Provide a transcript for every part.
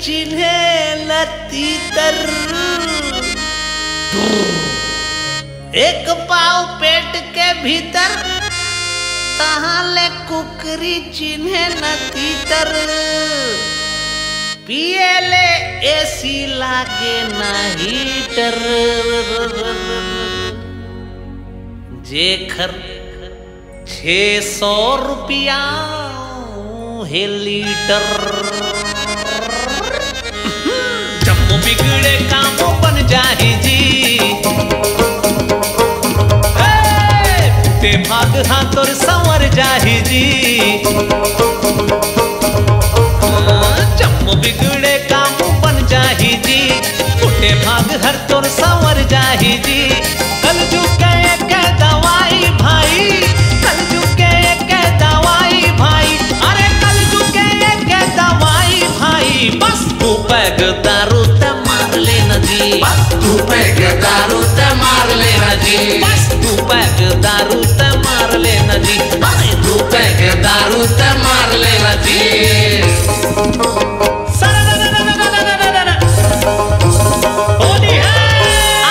चिन्हे लतीतर। एक पाव पेट के भीतर तहाँ ले कुकरी चिन्हे लतीतर। पिए ले एसी लागे ना हीटर। जेखर 600 रुपया है लीटर। जम्मू बिगड़े कामों बन जाही जी। ते भाग हाथ और संवर जाही जी। जम्मू बिगड़े कामों बन जाही जी। फुटे भाग हर तोर संवर जाही जी। कल झुके एक दवाई भाई, कल झुके एक दवाई भाई। अरे कल झुके एक दवाई भाई। बस तू पैग दारू ते मार लेना जी। बस तू पैग दारू ते मार लेना जी। बस तू पैग दारू ते मार लेना जी। बस तू पैग दारू ते मार लेना जी।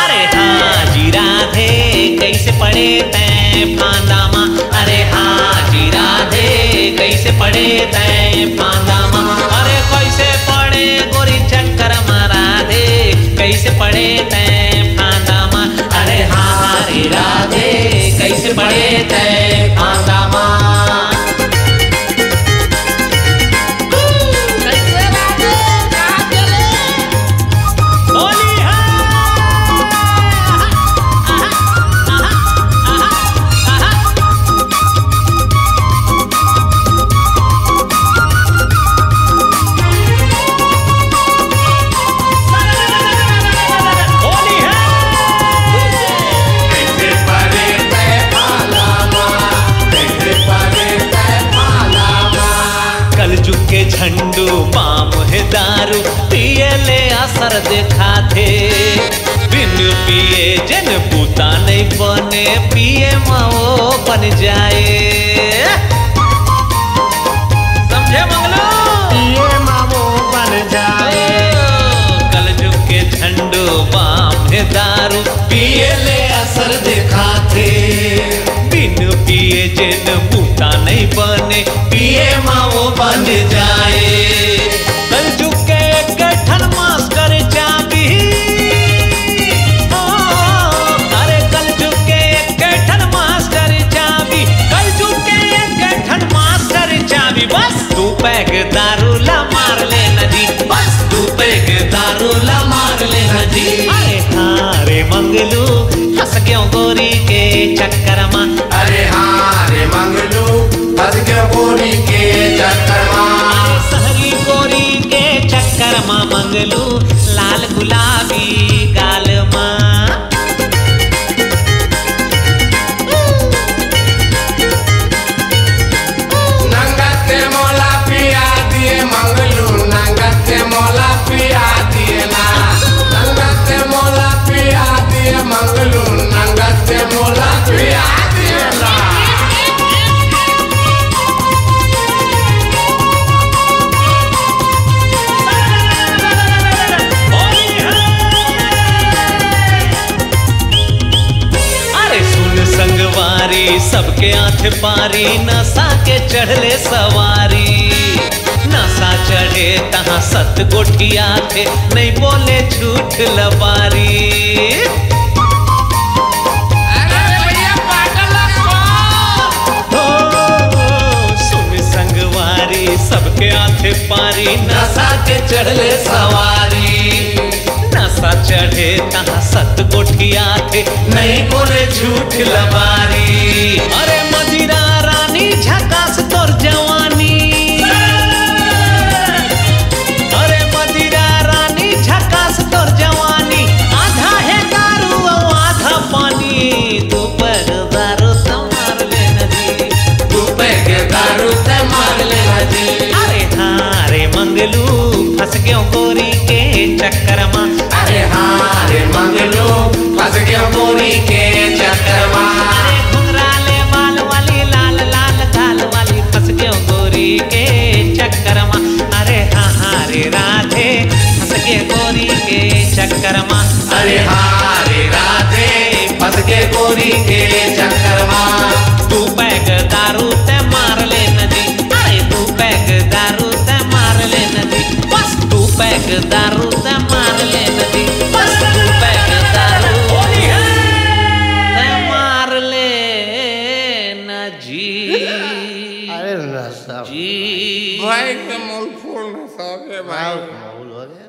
अरे हाँ जी राधे कैसे पड़े तैं फांदामा। अरे हाँ जी राधे कैसे पड़े तैं फांदामा। अरे कैसे पड़े गोरी चक्कर मारा दे। कैसे पड़े तैं फांदामा। अरे हाँ रे राधे कैसे पड़े तैं फांदामा। के झंडू पाम है दारू पिए ले असर दिखा थे। बिन पिए जन बूता नहीं बने पिए माओ बन जाए। समझे मंगलो? पिए माओ बन जाए। कल के झंडू पाम है दारू पिए ले असर दिखा थे। बिन पिए जन बूता नहीं बने पिए माओ बन जाए। कल झुके गठन मास्टर चाबी। अरे कल झुके गठन मास्टर चाबी। कल झुके गठन मास्टर चाबी। बस तू पैग दारू ला मार लेना जी। बस तू पैग दारू ला मार लेना जी। अरे हाँ रे मंगलू हंस क्यों गोरी के चक्कर मां। अरे हाँ रे मंगलू हंस क्यों गोरी के चक्कर मां। सहरी गोरी के चक्कर मां मंगलू लाल गुलाबी गाल मां। नंगते मोला पिया दिए मंगलू। नंगते मोला पिया दिए ना। नंगते मोला पिया दिए मंगलू। नंगते मोला पिया दिए ना। संगवारी सबके आठ पारी नशा के चढ़ले सवारी। नशा चढ़े तहाँ सत गोठिया थे नहीं बोले झूठ लबारी। सुन संगवारी सबके आठ पारी नशा के चढ़ले सवारी। नशा चढ़े तहाँ सत गोठिया थे नहीं बोले झूठ लबारी। अरे मदिरा रानी झकास तोर जवानी। अरे मदिरा रानी झकास तोर जवानी। आधा है दारू और आधा पानी। तू पैग दारू तो मार लेना जी। तू पैग दारू ते मार लेना जी। अरे हाँ रे मंगलू फंस क्यों गोरी के चक्कर मां। अरे हाँ रे मंगलू फंस क्यों गोरी के चक्कर मां। घुंघराले बाल वाली लाल लाल गाल वाली फंस क्यों गोरी के चक्कर मां। अरे हाँ हाँ रे राधे चक्करमा। अरे हाँ रे राधे फंस के गोरी के चक्करमा। तू पैक दारू ते मार ले नदी, अरे तू पैक दारू ते मार ले नदी, बस तू पैक दारू ते मार ले नदी, बस तू पैक दारू ते मार ले न जी। अरे नशा जी भाई के मूल फूल न सके भाई। माहौल हो गया।